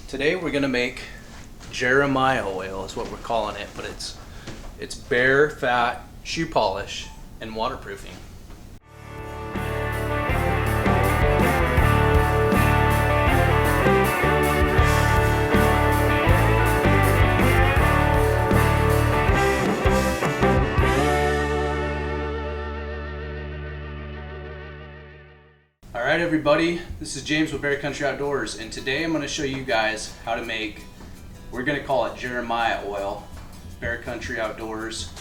Today we're gonna make Jeremiah oil is what we're calling it, but it's bare fat shoe polish and waterproofing. Alright everybody, this is James with Bear Country Outdoors, and today I'm going to show you guys how to make, we're going to call it Jeremiah oil. Bear Country Outdoors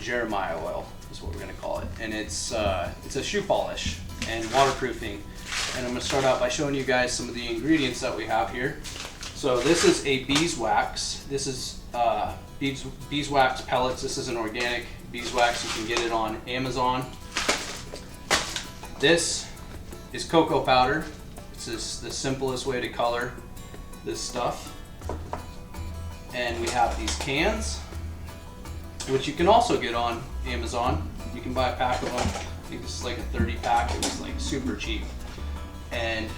Jeremiah oil is what we're going to call it. And it's a shoe polish and waterproofing. And I'm going to start out by showing you guys some of the ingredients that we have here. So this is a beeswax. This is beeswax pellets. This is an organic beeswax. You can get it on Amazon. This is cocoa powder. This is the simplest way to color this stuff. And we have these cans, which you can also get on Amazon. You can buy a pack of them. I think this is like a 30 pack. It was like super cheap. And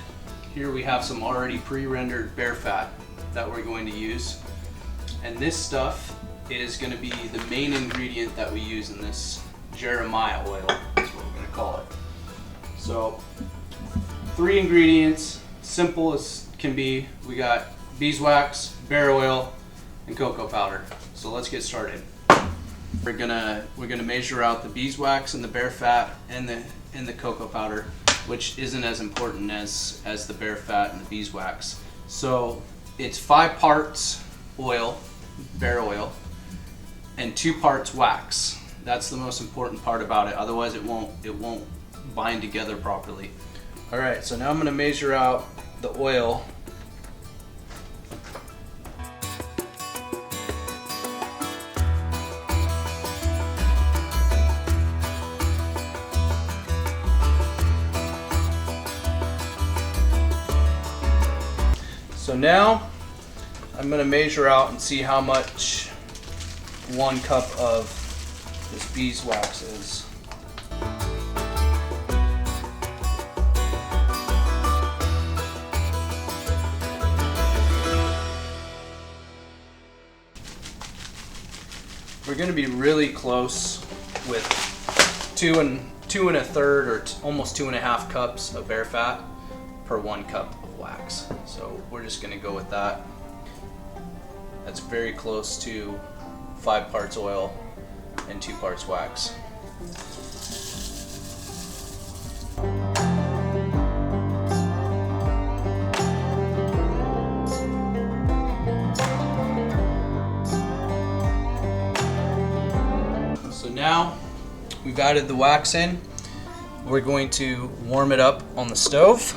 here we have some already pre-rendered bear fat that we're going to use. And this stuff is going to be the main ingredient that we use in this Jeremiah oil. That's what we're going to call it. So 3 ingredients, simple as can be. We got beeswax, bear oil, and cocoa powder. So let's get started. We're gonna measure out the beeswax and the bear fat and the cocoa powder, which isn't as important as the bear fat and the beeswax. So it's 5 parts oil, bear oil, and 2 parts wax. That's the most important part about it. Otherwise, it won't bind together properly. All right, so now I'm going to measure out the oil. So now I'm going to measure out and see how much 1 cup of this beeswax is. We're going to be really close with 2 1/3 or almost 2 1/2 cups of bear fat per 1 cup of wax. So we're just going to go with that. That's very close to 5 parts oil and 2 parts wax. Now we've added the wax in. We're going to warm it up on the stove,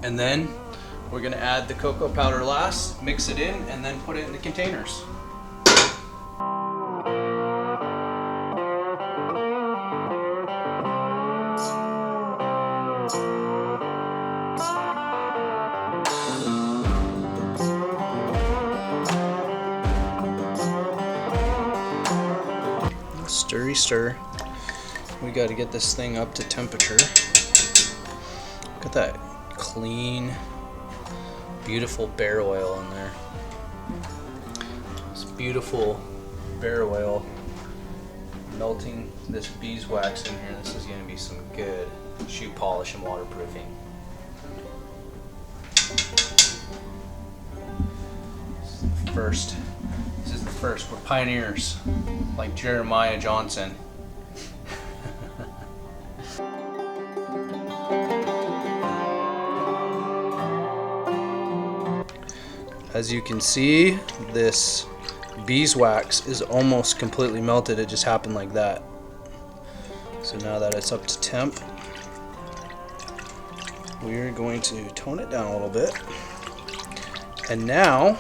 and then we're going to add the cocoa powder last, mix it in, and then put it in the containers. Stirry stir. We got to get this thing up to temperature. Look at that clean, beautiful bear oil in there. This beautiful bear oil melting this beeswax in here. This is going to be some good shoe polish and waterproofing. This is the first. We're pioneers, like Jeremiah Johnson. As you can see, this beeswax is almost completely melted. It just happened like that. So now that it's up to temp, we're going to tone it down a little bit. And now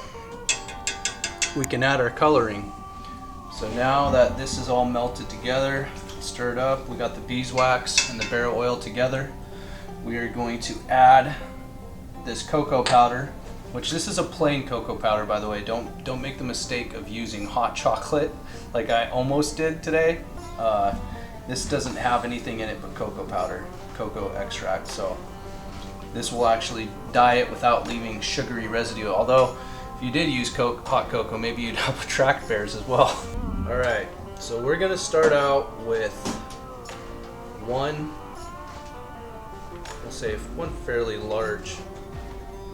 we can add our coloring. So now that this is all melted together, stirred up, we got the beeswax and the bear oil together, we are going to add this cocoa powder, which this is a plain cocoa powder, by the way. Don't make the mistake of using hot chocolate like I almost did today. This doesn't have anything in it but cocoa powder, cocoa extract. So this will actually dye it without leaving sugary residue. Although, if you did use hot cocoa, maybe you'd help attract bears as well. All right, so we're gonna start out with one fairly large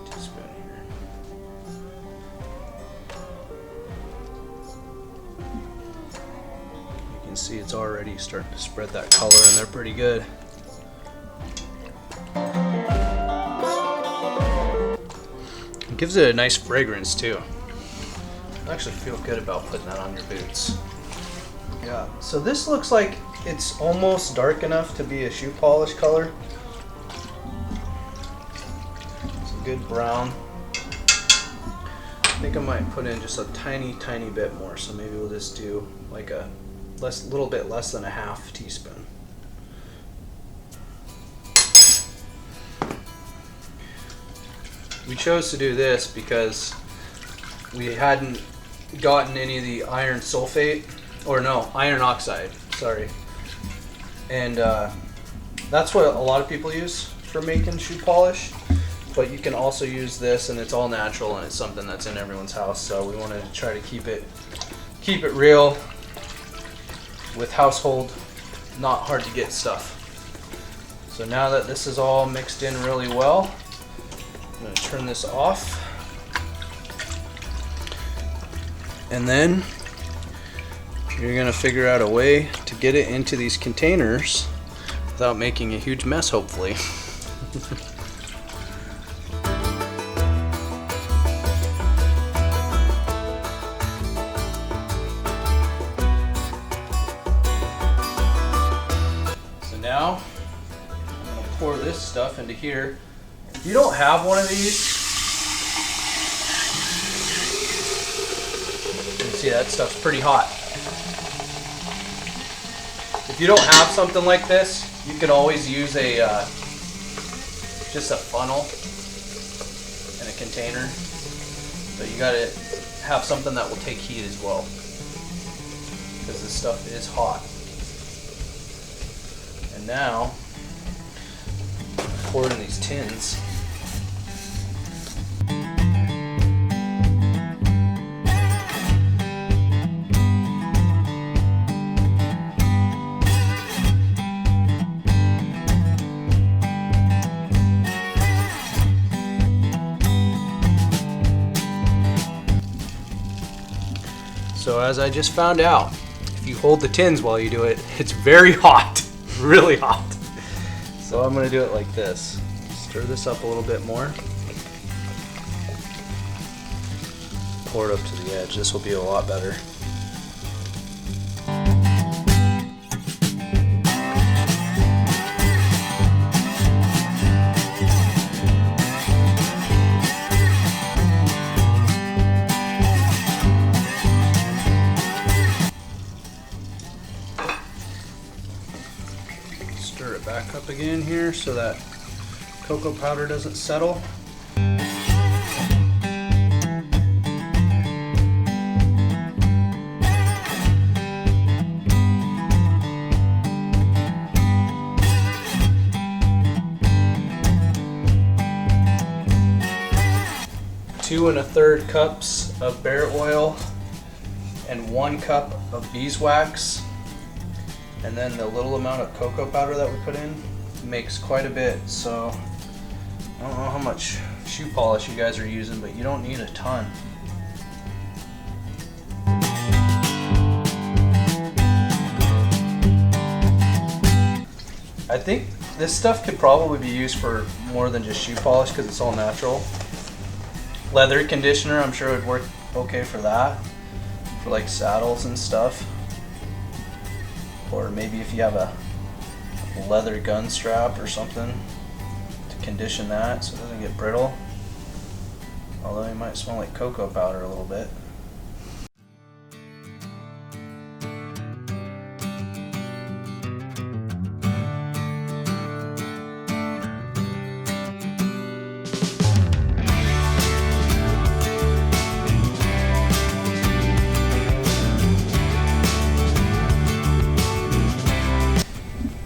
teaspoon here. You can see it's already starting to spread that color in there pretty good. It gives it a nice fragrance too. I actually feel good about putting that on your boots. Yeah, so this looks like it's almost dark enough to be a shoe polish color. It's a good brown. I think I might put in just a tiny bit more, so maybe we'll just do like a little bit less than a half teaspoon. We chose to do this because we hadn't gotten any of the iron oxide, sorry. And that's what a lot of people use for making shoe polish. But you can also use this, and it's all natural, and it's something that's in everyone's house. So we wanted to try to keep it real with household, not hard to get stuff. So now that this is all mixed in really well, I'm going to turn this off. And then you're going to figure out a way to get it into these containers without making a huge mess, hopefully. So now I'm going to pour this stuff into here. If you don't have one of these, you can see that stuff's pretty hot. If you don't have something like this, you can always use just a funnel in a container. But you gotta have something that will take heat as well, because this stuff is hot. And now, pour it in these tins. So as I just found out, if you hold the tins while you do it, it's very hot, really hot. So I'm gonna do it like this. Stir this up a little bit more. Pour it up to the edge. This will be a lot better. Stir it back up again here so that cocoa powder doesn't settle. Two and a third cups of bear oil and 1 cup of beeswax. And then the little amount of cocoa powder that we put in makes quite a bit. So I don't know how much shoe polish you guys are using, but you don't need a ton. I think this stuff could probably be used for more than just shoe polish because it's all natural. Leather conditioner, I'm sure it would work okay for that, for like saddles and stuff. Or maybe if you have a leather gun strap or something to condition that so it doesn't get brittle. Although it might smell like cocoa powder a little bit.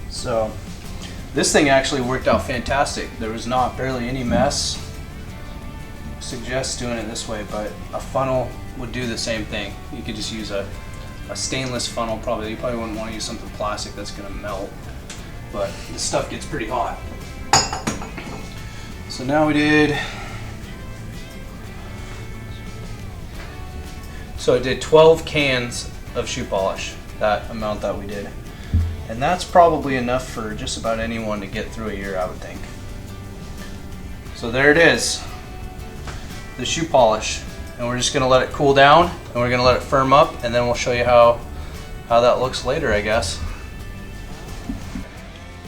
So This thing actually worked out fantastic. There was not barely any mess. Suggest doing it this way, but a funnel would do the same thing. You could just use a stainless funnel. You probably wouldn't want to use something plastic that's going to melt, but this stuff gets pretty hot. So now we did, so I did 12 cans of shoe polish, that amount that we did. And that's probably enough for just about anyone to get through a year, I would think. So there it is, the shoe polish. And we're just gonna let it cool down, and we're gonna let it firm up, and then we'll show you how that looks later, I guess.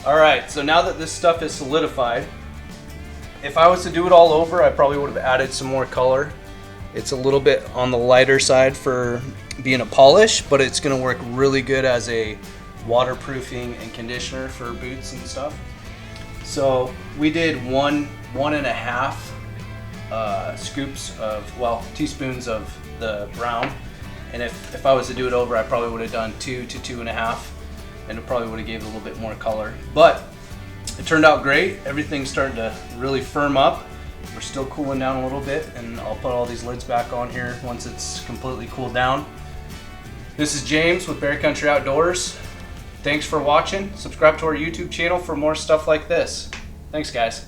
All right, so now that this stuff is solidified, if I was to do it all over, I probably would have added some more color. It's a little bit on the lighter side for being a polish, but it's gonna work really good as a waterproofing and conditioner for boots and stuff. So we did 1.5 scoops of, well, teaspoons of the brown. And if I was to do it over, I probably would have done 2 to 2.5, and it probably would have gave it a little bit more color. But it turned out great. Everything's starting to really firm up. We're still cooling down a little bit, and I'll put all these lids back on here once it's completely cooled down. This is James with Bear Country Outdoors. Thanks for watching. Subscribe to our YouTube channel for more stuff like this. Thanks, guys.